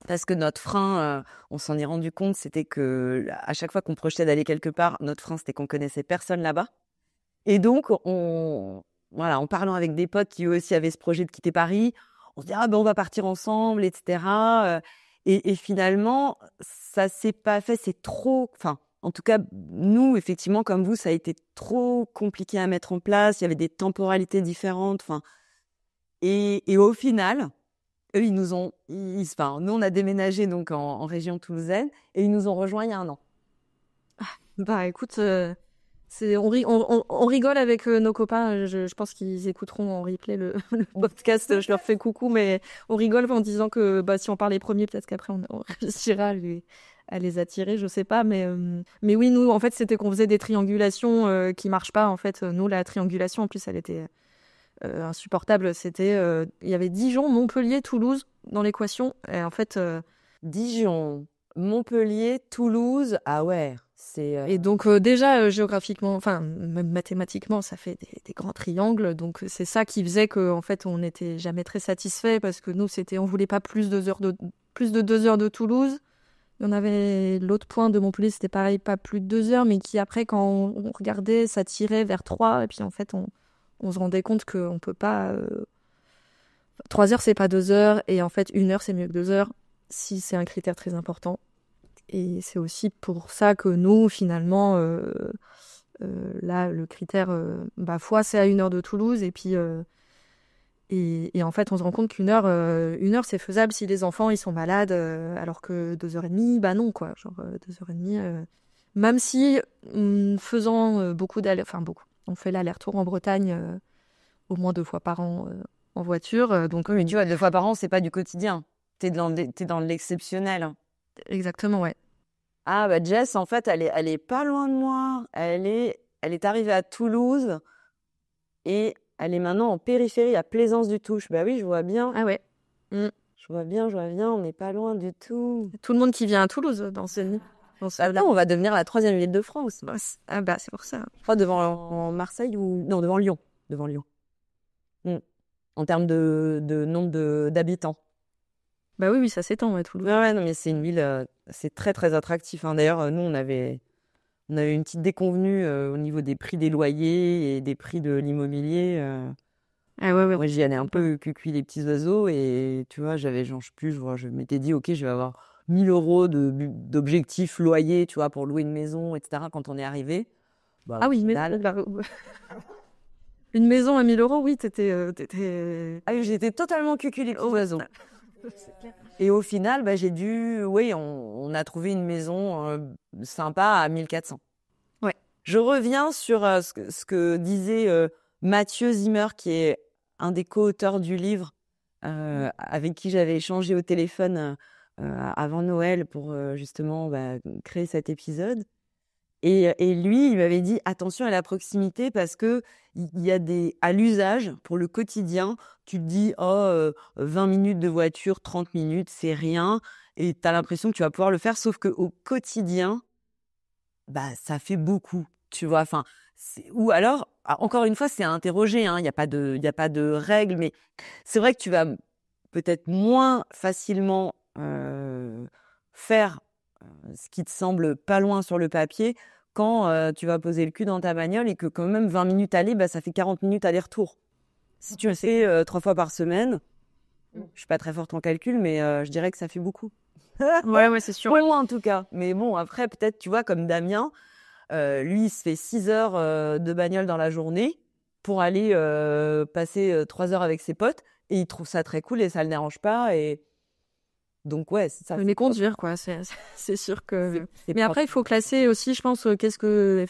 parce que notre frein, on s'en est rendu compte, c'était que à chaque fois qu'on projetait d'aller quelque part, notre frein, c'était qu'on connaissait personne là-bas. Et donc, en parlant avec des potes qui eux aussi avaient ce projet de quitter Paris, on se dit on va partir ensemble, etc. Et finalement, ça s'est pas fait. C'est trop. Enfin, en tout cas, nous, effectivement, comme vous, ça a été trop compliqué à mettre en place. Il y avait des temporalités différentes. Enfin. Et au final, eux, nous, on a déménagé donc en région toulousaine et ils nous ont rejoints il y a 1 an. Bah écoute, on rigole avec nos copains. Je pense qu'ils écouteront en replay le podcast. Je leur fais coucou, mais on rigole en disant que si on part les premiers, peut-être qu'après on réussira à les attirer. Je sais pas, mais oui, nous, en fait, c'était qu'on faisait des triangulations qui marchent pas. En fait, nous, la triangulation, en plus, elle était insupportable. C'était, il y avait Dijon, Montpellier, Toulouse dans l'équation. Et en fait, Dijon, Montpellier, Toulouse, ah ouais, c'est. Et donc déjà géographiquement, enfin même mathématiquement, ça fait des grands triangles. Donc c'est ça qui faisait que en fait on n'était jamais très satisfait parce que nous on voulait pas plus de 2 heures de Toulouse. On avait l'autre point de Montpellier, c'était pareil, pas plus de 2 heures, mais qui après quand on regardait, ça tirait vers 3. Et puis en fait on se rendait compte qu'on peut pas. 3 heures, c'est pas 2 heures. Et en fait, 1 heure, c'est mieux que 2 heures, si c'est un critère très important. Et c'est aussi pour ça que nous, finalement, là, le critère fois, c'est à 1 heure de Toulouse. Et puis, et en fait, on se rend compte qu'une heure, c'est faisable si les enfants, ils sont malades, alors que 2h30, bah non, quoi. Genre 2h30, même si, faisant beaucoup beaucoup. On fait l'aller-retour en Bretagne au moins 2 fois par an en voiture. Donc, oui, mais tu vois, 2 fois par an, c'est pas du quotidien. T'es dans l'exceptionnel. Exactement, ouais. Ah, bah Jess, en fait, elle est pas loin de moi. Elle est arrivée à Toulouse et elle est maintenant en périphérie à Plaisance-du-Touche. Bah oui, je vois bien. Ah ouais. Je vois bien, on n'est pas loin du tout. Tout le monde qui vient à Toulouse dans ce Attends, on va devenir la 3e ville de France. Ah bah, c'est pour ça. Je crois devant Marseille ou... Non, devant Lyon. En termes de nombre d'habitants. Bah oui, ça s'étend, ouais, Toulouse. Ouais, non, mais c'est une ville, c'est très, très attractif. Hein. D'ailleurs, nous, on avait une petite déconvenue au niveau des prix des loyers et des prix de l'immobilier. Ah ouais. Moi, j'y allais un peu cuit les petits oiseaux et tu vois, je m'étais dit, ok, je vais avoir 1 000 € d'objectif loyer, tu vois, pour louer une maison, etc. quand on est arrivé. Bah, oui, mais une maison à 1 000 €, oui, t'étais... Ah oui, j'étais totalement cucu les petits oiseaux. Et au final, on a trouvé une maison sympa à 1 400. Ouais. Je reviens sur ce que disait Mathieu Zimmer, qui est un des co-auteurs du livre, avec qui j'avais échangé au téléphone avant Noël pour justement créer cet épisode. Et lui, il m'avait dit attention à la proximité parce que il y a à l'usage, pour le quotidien, tu te dis 20 minutes de voiture, 30 minutes, c'est rien. Et tu as l'impression que tu vas pouvoir le faire, sauf qu'au quotidien, ça fait beaucoup, tu vois. Enfin, ou alors, encore une fois, c'est à interroger, hein, il n'y a pas de règles, mais c'est vrai que tu vas peut-être moins facilement faire ce qui te semble pas loin sur le papier quand tu vas poser le cul dans ta bagnole et que quand même 20 minutes aller, ça fait 40 minutes aller-retour. Si tu le fais 3 fois par semaine, je suis pas très forte en calcul, mais je dirais que ça fait beaucoup. Ouais, c'est sûr. Pour moi en tout cas. Mais bon, après, peut-être, tu vois, comme Damien, lui, il se fait 6 heures de bagnole dans la journée pour aller passer 3 heures avec ses potes et il trouve ça très cool et ça le dérange pas. Et donc, ouais, c'est ça. Mais conduire, quoi, c'est sûr que... C'est Mais après, il faut classer aussi, je pense, qu'est-ce que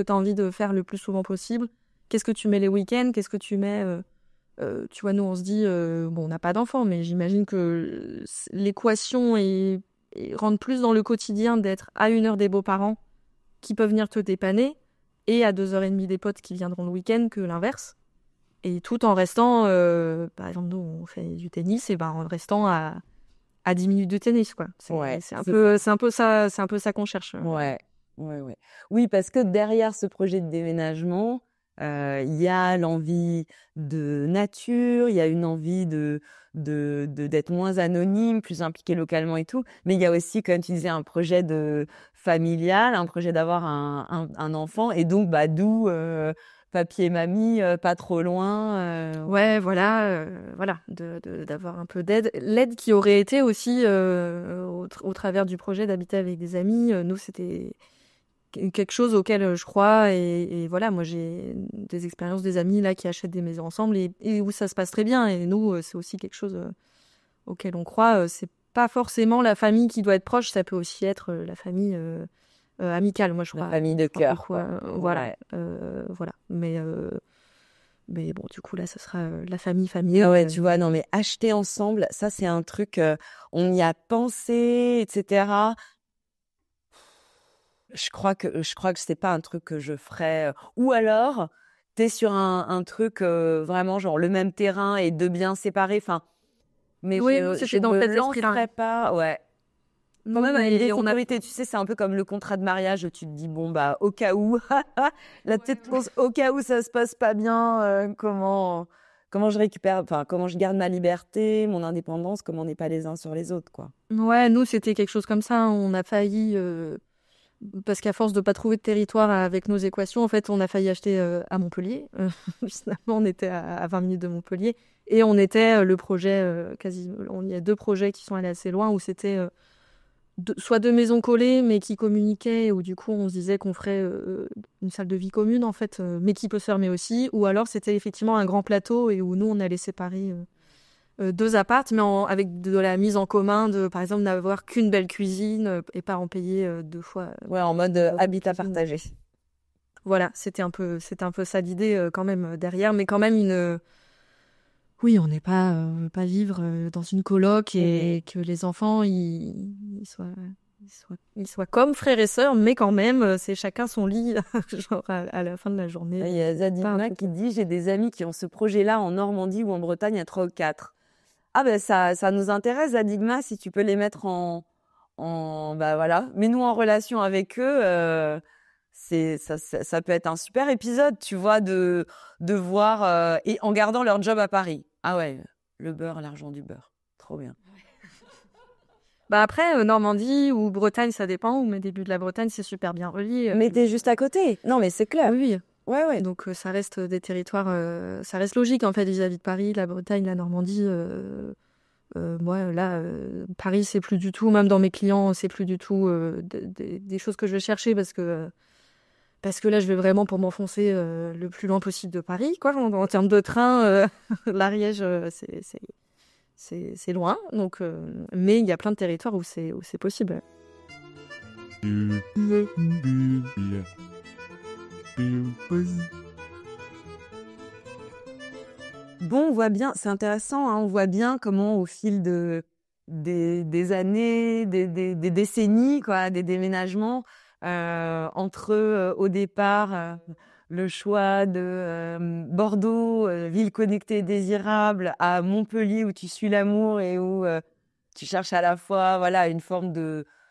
tu as envie de faire le plus souvent possible. Qu'est-ce que tu mets les week-ends? Qu'est-ce que tu mets... tu vois, nous, on se dit... on n'a pas d'enfants, mais j'imagine que l'équation rentre plus dans le quotidien d'être à 1 heure des beaux-parents qui peuvent venir te dépanner et à 2h30 des potes qui viendront le week-end que l'inverse. Et tout en restant... par exemple, nous, on fait du tennis, et en restant à 10 minutes de tennis, quoi. C'est un peu ça qu'on cherche. Ouais. Oui, parce que derrière ce projet de déménagement, il y a l'envie de nature, il y a une envie d'être moins anonyme, plus impliqué localement et tout. Mais il y a aussi, comme tu disais, un projet familial, un projet d'avoir un enfant. Et donc, d'où papy et mamie, pas trop loin. Ouais, voilà, d'avoir un peu d'aide. L'aide qui aurait été aussi au travers du projet d'habiter avec des amis. Nous, c'était quelque chose auquel je crois. Et voilà, moi, j'ai des expériences des amis là qui achètent des maisons ensemble et où ça se passe très bien. Et nous, c'est aussi quelque chose auquel on croit. C'est pas forcément la famille qui doit être proche, ça peut aussi être la famille amicale, moi je crois. La famille de cœur. Voilà. Mais bon, du coup, là, ce sera la famille. Ouais, tu vois, non, mais acheter ensemble, ça, c'est un truc, on y a pensé, etc. Je crois que c'est pas un truc que je ferais. Ou alors, t'es sur un truc vraiment genre le même terrain et deux biens séparés. Enfin, mais oui, je c'était dans me cet esprit-là. lancerais pas. Ouais. Non, Quand même, mais les sécurités, tu sais, c'est un peu comme le contrat de mariage. Tu te dis bon au cas où, la petite course, au cas où ça se passe pas bien, comment je récupère, enfin comment je garde ma liberté, mon indépendance, comment on n'est pas les uns sur les autres, quoi. Ouais, nous c'était quelque chose comme ça. On a failli parce qu'à force de pas trouver de territoire avec nos équations, en fait, on a failli acheter à Montpellier. Finalement, on était à 20 minutes de Montpellier et on était le projet il y a 2 projets qui sont allés assez loin où c'était soit 2 maisons collées mais qui communiquaient, où du coup on se disait qu'on ferait une salle de vie commune en fait, mais qui peut se fermer aussi, ou alors c'était effectivement un grand plateau et où nous on allait séparer 2 appartes, mais avec de la mise en commun de, par exemple, n'avoir qu'une belle cuisine et pas en payer 2 fois. Ouais, en mode habitat partagé. Voilà, c'était un peu ça l'idée quand même derrière, mais quand même oui, on n'est pas vivre dans une coloc et que les enfants ils soient comme frères et sœurs, mais quand même c'est chacun son lit genre à la fin de la journée. Il y a Zadina qui dit j'ai des amis qui ont ce projet-là en Normandie ou en Bretagne à 3 ou 4. Ah ça nous intéresse, Zadigma, si tu peux les mettre en voilà, mets-nous en relation avec eux. Ça peut être un super épisode, tu vois, de voir et en gardant leur job à Paris. Ah ouais, le beurre, l'argent du beurre, trop bien. Après, Normandie ou Bretagne, ça dépend. Ou mes débuts de la Bretagne, c'est super bien relié. Mais t'es juste à côté. Non, mais c'est clair. Oui. Ouais. Donc ça reste des territoires, ça reste logique en fait vis-à-vis de Paris, la Bretagne, la Normandie. Moi là, Paris c'est plus du tout, même dans mes clients, c'est plus du tout des choses que je vais chercher parce que là je vais vraiment pour m'enfoncer le plus loin possible de Paris, quoi. En termes de train, l'Ariège c'est loin, donc mais il y a plein de territoires où c'est possible. vas-y. Bon, on voit bien, c'est intéressant, hein, on voit bien comment au fil des années, des décennies, quoi, des déménagements, entre au départ le choix de Bordeaux, ville connectée et désirable, à Montpellier où tu suis l'amour et où tu cherches à la fois, voilà,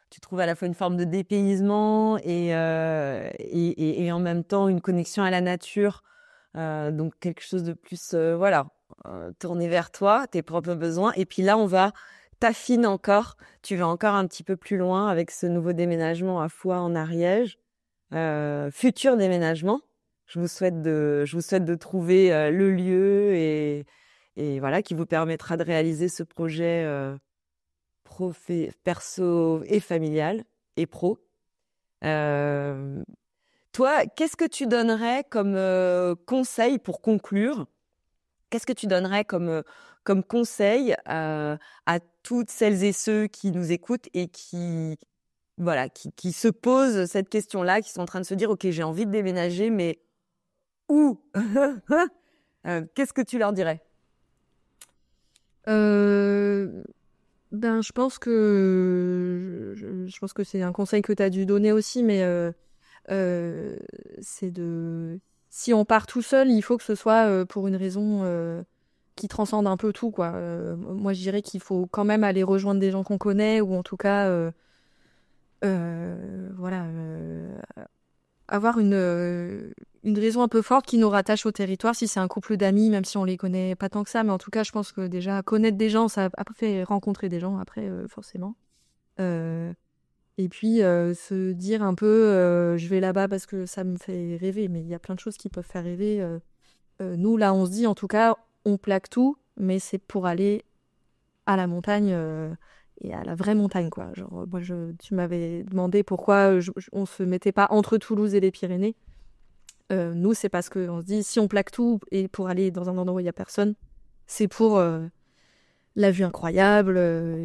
tu trouves à la fois une forme de dépaysement et en même temps une connexion à la nature. Donc quelque chose de plus, voilà, tourné vers toi, tes propres besoins. Et puis là, t'affines encore. Tu vas encore un petit peu plus loin avec ce nouveau déménagement à Foix en Ariège. Futur déménagement. Je vous souhaite de trouver le lieu et voilà, qui vous permettra de réaliser ce projet perso et familial et pro. Toi, qu'est-ce que tu donnerais comme conseil pour conclure? Qu'est-ce que tu donnerais comme conseil à toutes celles et ceux qui nous écoutent et qui se posent cette question-là, qui sont en train de se dire, OK, j'ai envie de déménager, mais où? Qu'est-ce que tu leur dirais? Je pense que c'est un conseil que tu as dû donner aussi, mais c'est si on part tout seul, il faut que ce soit pour une raison qui transcende un peu tout, quoi. Moi, je dirais qu'il faut quand même aller rejoindre des gens qu'on connaît, ou en tout cas, voilà, avoir une raison un peu forte qui nous rattache au territoire. Si c'est un couple d'amis, même si on les connaît pas tant que ça, mais en tout cas, je pense que déjà connaître des gens, ça fait rencontrer des gens après, forcément. Et puis se dire un peu, je vais là-bas parce que ça me fait rêver, mais il y a plein de choses qui peuvent faire rêver. Nous, là, on se dit, en tout cas, on plaque tout, mais c'est pour aller à la montagne et à la vraie montagne, quoi. Genre, moi, tu m'avais demandé pourquoi on se mettait pas entre Toulouse et les Pyrénées. Nous, c'est parce qu'on se dit, si on plaque tout et pour aller dans un endroit où il y a personne, c'est pour la vue incroyable,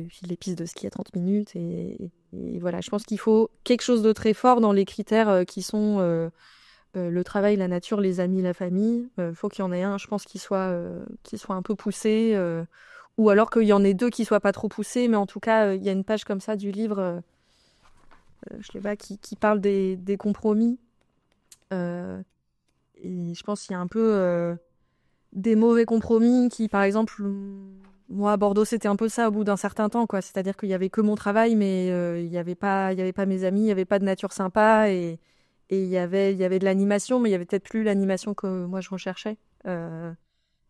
puis les pistes de ski à 30 minutes. Et voilà, je pense qu'il faut quelque chose de très fort dans les critères qui sont le travail, la nature, les amis, la famille. Faut qu'il y en ait un, je pense, qui soit un peu poussé, ou alors qu'il y en ait deux qui soient pas trop poussés, mais en tout cas, il y a une page comme ça du livre, je sais pas, qui parle des compromis. Et je pense qu'il y a un peu des mauvais compromis qui, par exemple, moi à Bordeaux, c'était un peu ça au bout d'un certain temps, quoi. C'est-à-dire qu'il y avait que mon travail, mais il y avait pas mes amis, il y avait pas de nature sympa et il y avait de l'animation, mais il y avait peut-être plus l'animation que moi je recherchais.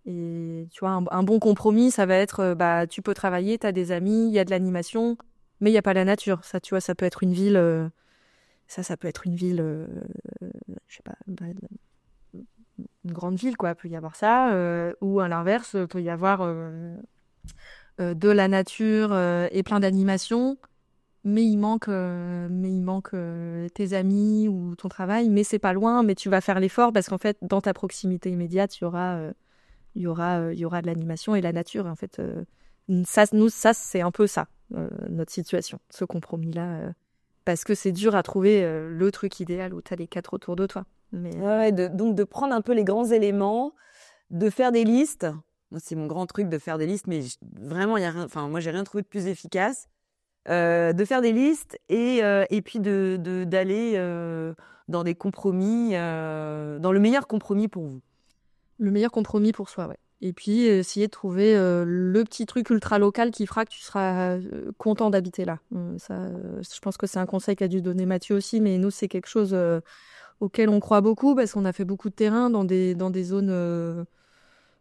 Et tu vois, un bon compromis, ça va être, tu peux travailler, t'as des amis, il y a de l'animation, mais il y a pas la nature. Ça, tu vois, ça peut être une ville. Ça peut être une ville, je sais pas, une grande ville, quoi. Peut y avoir ça, ou à l'inverse, peut y avoir de la nature et plein d'animation, mais il manque tes amis ou ton travail, mais c'est pas loin, mais tu vas faire l'effort parce qu'en fait, dans ta proximité immédiate, il y aura de l'animation et la nature. Et en fait, ça, c'est un peu ça, notre situation, ce compromis-là. Parce que c'est dur à trouver le truc idéal où tu as les quatre autour de toi. Mais... Ouais, donc de prendre un peu les grands éléments, de faire des listes. Moi, c'est mon grand truc de faire des listes, mais vraiment, moi, j'ai rien trouvé de plus efficace. De faire des listes et puis d'aller dans des compromis, dans le meilleur compromis pour vous. Le meilleur compromis pour soi, ouais. Et puis, essayer de trouver le petit truc ultra local qui fera que tu seras content d'habiter là. Ça, je pense que c'est un conseil qu'a dû donner Mathieu aussi, mais nous, c'est quelque chose auquel on croit beaucoup parce qu'on a fait beaucoup de terrain dans des zones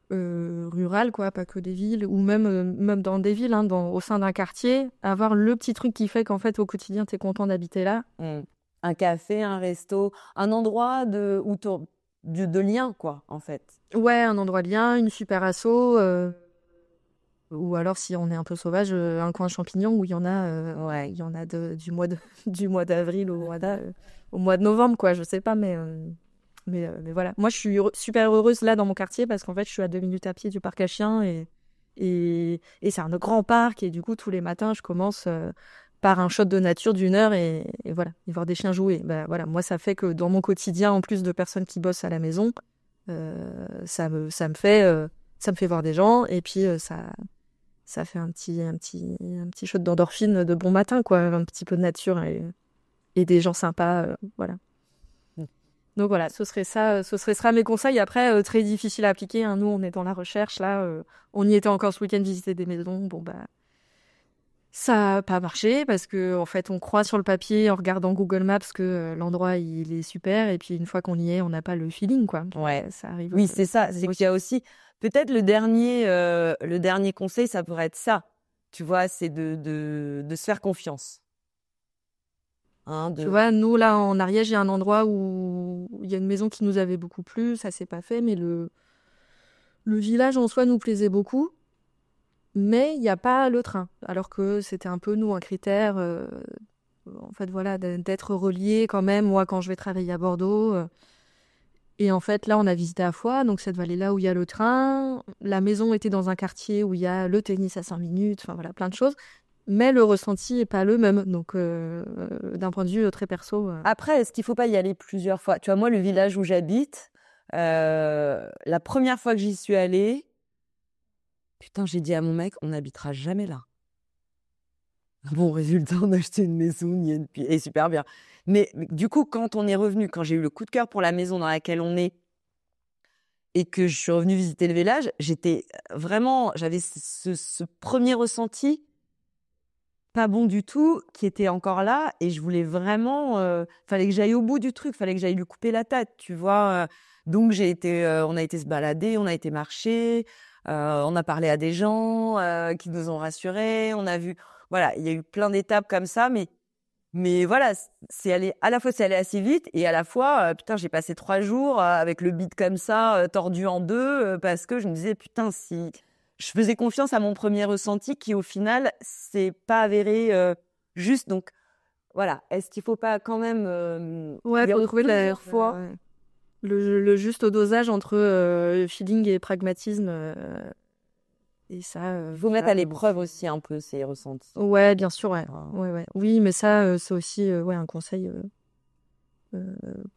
rurales, quoi, pas que des villes, ou même dans des villes, hein, au sein d'un quartier, avoir le petit truc qui fait qu'en fait, au quotidien, tu es content d'habiter là. Un café, un resto, un endroit de lien, quoi, en fait. Ouais, un endroit de lien, une super asso, ou alors si on est un peu sauvage, un coin champignon où il y en a du mois d'avril au mois de novembre, quoi, je sais pas, mais voilà. Moi, je suis super heureuse là dans mon quartier parce qu'en fait, je suis à 2 minutes à pied du parc à chiens et c'est un grand parc et du coup, tous les matins, je commence par un shot de nature d'1 heure et voilà, et voir des chiens jouer. Bah, voilà, moi, ça fait que dans mon quotidien, en plus de personnes qui bossent à la maison, ça me fait voir des gens et puis ça fait un petit shot d'endorphine de bon matin, quoi, un petit peu de nature et des gens sympas, voilà. Donc voilà, ce serait ça mes conseils. Après, très difficile à appliquer, hein. Nous, on est dans la recherche, là. On y était encore ce week-end, visiter des maisons. Bon, bah, ça n'a pas marché parce que en fait, on croit sur le papier en regardant Google Maps que l'endroit, il est super. Et puis, une fois qu'on y est, on n'a pas le feeling, quoi. Ouais. Ça arrive. Oui, c'est ça. C'est qu'il y a aussi... Peut-être le dernier conseil, ça pourrait être ça. Tu vois, c'est de se faire confiance. Hein, Tu vois, nous, là, en Ariège, il y a un endroit où il y a une maison qui nous avait beaucoup plu. Ça s'est pas fait, mais le village en soi nous plaisait beaucoup. Mais il n'y a pas le train. Alors que c'était un peu, nous, un critère, en fait, voilà, d'être relié quand même. Moi, quand je vais travailler à Bordeaux. Et en fait, là, on a visité à Foix, donc cette vallée-là où il y a le train. La maison était dans un quartier où il y a le tennis à 5 minutes. Enfin, voilà, plein de choses. Mais le ressenti n'est pas le même. Donc, d'un point de vue très perso. Après, est-ce qu'il ne faut pas y aller plusieurs fois? Tu vois, moi, le village où j'habite, la première fois que j'y suis allée, putain, j'ai dit à mon mec, on n'habitera jamais là. Bon, résultat, on a acheté une maison, et super bien. Mais du coup, quand on est revenu, quand j'ai eu le coup de cœur pour la maison dans laquelle on est, et que je suis revenue visiter le village, j'avais ce premier ressenti pas bon du tout, qui était encore là, et je voulais vraiment, fallait que j'aille au bout du truc, fallait que j'aille lui couper la tête, tu vois. Donc on a été se balader, on a été marcher, on a parlé à des gens qui nous ont rassurés, on a vu, voilà, il y a eu plein d'étapes comme ça, mais voilà, à la fois c'est allé assez vite, et à la fois, putain, j'ai passé 3 jours avec le bide comme ça, tordu en deux, parce que je me disais, putain, si je faisais confiance à mon premier ressenti qui, au final, s'est pas avéré juste. Donc, voilà, est-ce qu'il faut pas quand même... Ouais, faut trouver plusieurs fois le juste dosage entre feeling et pragmatisme. Et ça, faut mettre à l'épreuve aussi un peu ces ressentis. Ouais, bien sûr, ouais. Ouais. Oui, mais ça, c'est aussi un conseil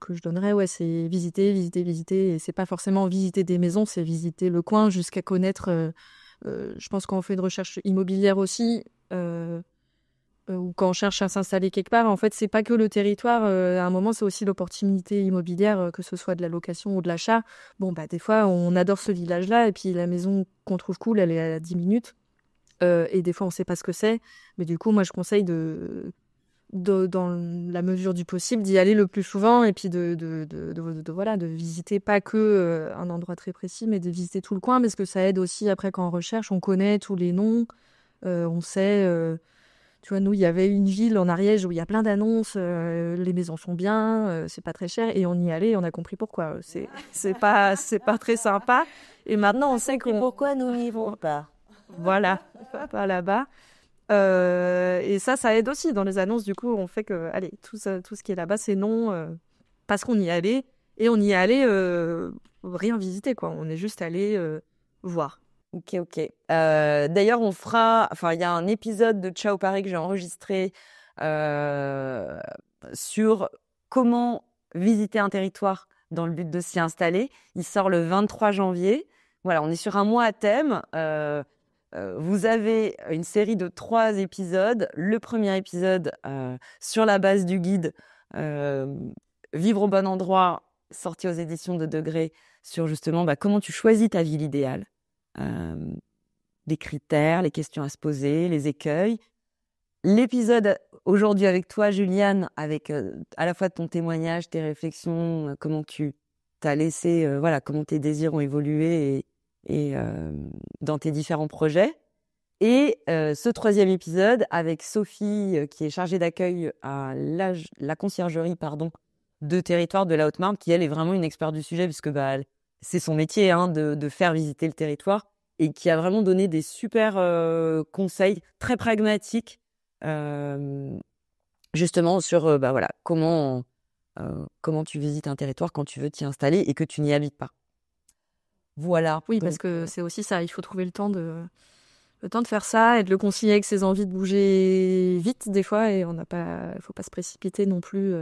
que je donnerais. Ouais, c'est visiter. Et c'est pas forcément visiter des maisons, c'est visiter le coin jusqu'à connaître. Je pense qu'on fait une recherche immobilière aussi, ou quand on cherche à s'installer quelque part, en fait, c'est pas que le territoire. À un moment, c'est aussi l'opportunité immobilière, que ce soit de la location ou de l'achat. Bon, bah, des fois, on adore ce village-là, et puis la maison qu'on trouve cool, elle est à 10 minutes. Et des fois, on sait pas ce que c'est. Mais du coup, moi, je conseille dans la mesure du possible, d'y aller le plus souvent, et puis voilà, de visiter pas que un endroit très précis, mais de visiter tout le coin, parce que ça aide aussi après quand on recherche, on connaît tous les noms, on sait. Tu vois, nous, il y avait une ville en Ariège où il y a plein d'annonces, les maisons sont bien, c'est pas très cher, et on y allait, et on a compris pourquoi. C'est pas très sympa, et maintenant on sait pourquoi nous n'y vont pas. Voilà, pas là-bas. Et ça aide aussi dans les annonces. Du coup, on fait que, allez, tout ce qui est là-bas, c'est non, parce qu'on y allait, et on y allait rien visiter, quoi. On est juste allé voir. Ok. D'ailleurs, il y a un épisode de Ciao Paris que j'ai enregistré sur comment visiter un territoire dans le but de s'y installer. Il sort le 23 janvier. Voilà, on est sur un mois à thème. Vous avez une série de 3 épisodes. Le premier épisode, sur la base du guide Vivre au bon endroit, sorti aux éditions de Degré, sur justement comment tu choisis ta ville idéale. Les critères, les questions à se poser, les écueils. L'épisode aujourd'hui avec toi, Juliane, avec à la fois ton témoignage, tes réflexions, comment tu t'as laissé, comment tes désirs ont évolué et dans tes différents projets. Et ce 3e épisode avec Sophie, qui est chargée d'accueil à la conciergerie de territoire de la Haute-Marne, qui elle est vraiment une experte du sujet, puisque c'est son métier de faire visiter le territoire, et qui a vraiment donné des super conseils très pragmatiques, justement sur comment tu visites un territoire quand tu veux t'y installer et que tu n'y habites pas. Voilà. Oui, parce que c'est aussi ça, il faut trouver le temps le temps de faire ça et de le concilier avec ses envies de bouger vite des fois, et faut pas se précipiter non plus,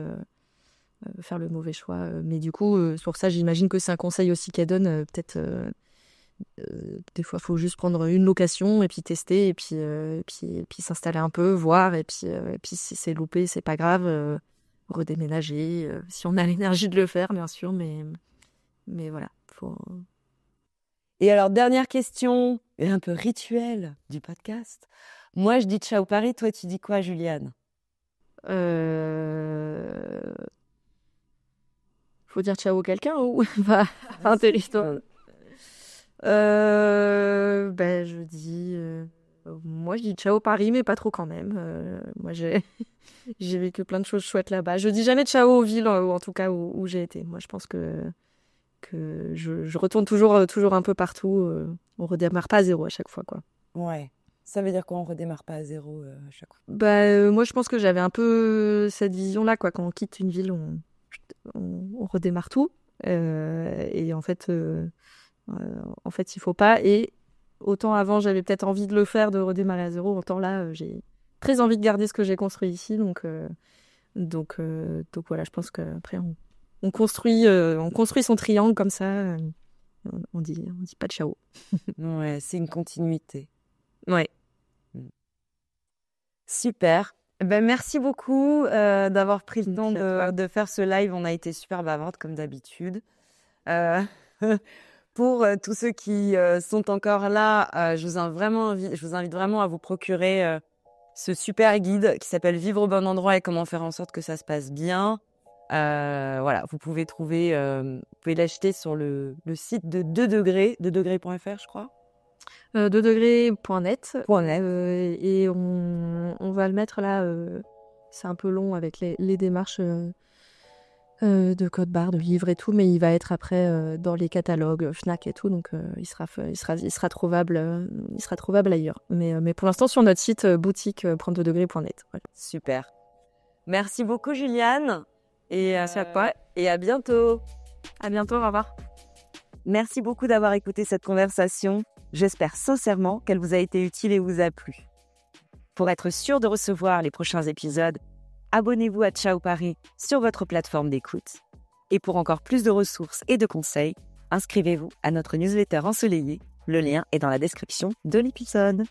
faire le mauvais choix. Mais du coup, c'est pour ça, j'imagine que c'est un conseil aussi qu'elle donne. Peut-être des fois, faut juste prendre une location et puis tester et puis s'installer un peu, voir, et puis si c'est loupé, c'est pas grave. Redéménager, si on a l'énergie de le faire, bien sûr, mais voilà, faut... Et alors, dernière question, et un peu rituel du podcast. Moi, je dis ciao Paris, toi, tu dis quoi, Juliane? Faut dire ciao à quelqu'un ou pas un territoire. Je dis, moi je dis ciao Paris, mais pas trop quand même. Moi j'ai vécu plein de choses chouettes là-bas. Je dis jamais ciao aux villes, ou en tout cas où j'ai été. Moi je pense que je retourne toujours un peu partout. On redémarre pas à zéro à chaque fois, quoi. Ouais. Ça veut dire qu'on redémarre pas à zéro à chaque fois. Moi je pense que j'avais un peu cette vision-là, quoi. Quand on quitte une ville, on redémarre tout. Et en fait, il faut pas. Et autant avant, j'avais peut-être envie de le faire, de redémarrer à zéro. Autant là, j'ai très envie de garder ce que j'ai construit ici. Donc voilà, je pense qu'après, on construit son triangle comme ça. On dit pas de ciao. Ouais, c'est une continuité. Ouais. Super. Merci beaucoup d'avoir pris le temps de faire ce live. On a été super bavardes comme d'habitude. Pour tous ceux qui sont encore là, je vous invite vraiment à vous procurer ce super guide qui s'appelle Vivre au bon endroit et comment faire en sorte que ça se passe bien. Voilà, vous pouvez l'acheter sur le site de 2 degrés, 2degrés.fr, je crois. 2degrés.net. Et on va le mettre là. C'est un peu long avec les démarches de code barre, de livres et tout, mais il va être après dans les catalogues Fnac et tout, donc il sera trouvable ailleurs. Mais pour l'instant sur notre site boutique prendre2degrés.net. Voilà. Super. Merci beaucoup Juliane. Et merci à toi. Et à bientôt. À bientôt, au revoir. Merci beaucoup d'avoir écouté cette conversation. J'espère sincèrement qu'elle vous a été utile et vous a plu. Pour être sûr de recevoir les prochains épisodes, abonnez-vous à Ciao Paris sur votre plateforme d'écoute. Et pour encore plus de ressources et de conseils, inscrivez-vous à notre newsletter ensoleillée. Le lien est dans la description de l'épisode.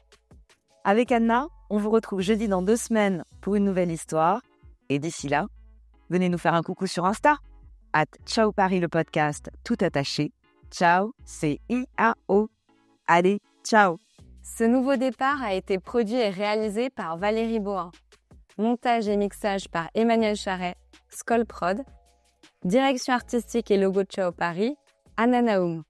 Avec Anna, on vous retrouve jeudi dans 2 semaines pour une nouvelle histoire. Et d'ici là, venez nous faire un coucou sur Insta, @Ciao Paris le podcast, tout attaché. Ciao, c'est I-A-O. Allez, ciao. Ce nouveau départ a été produit et réalisé par Valérie Bohin. Montage et mixage par Emmanuel Charret, Skoll Prod. Direction artistique et logo de Ciao Paris, Anna Naoum.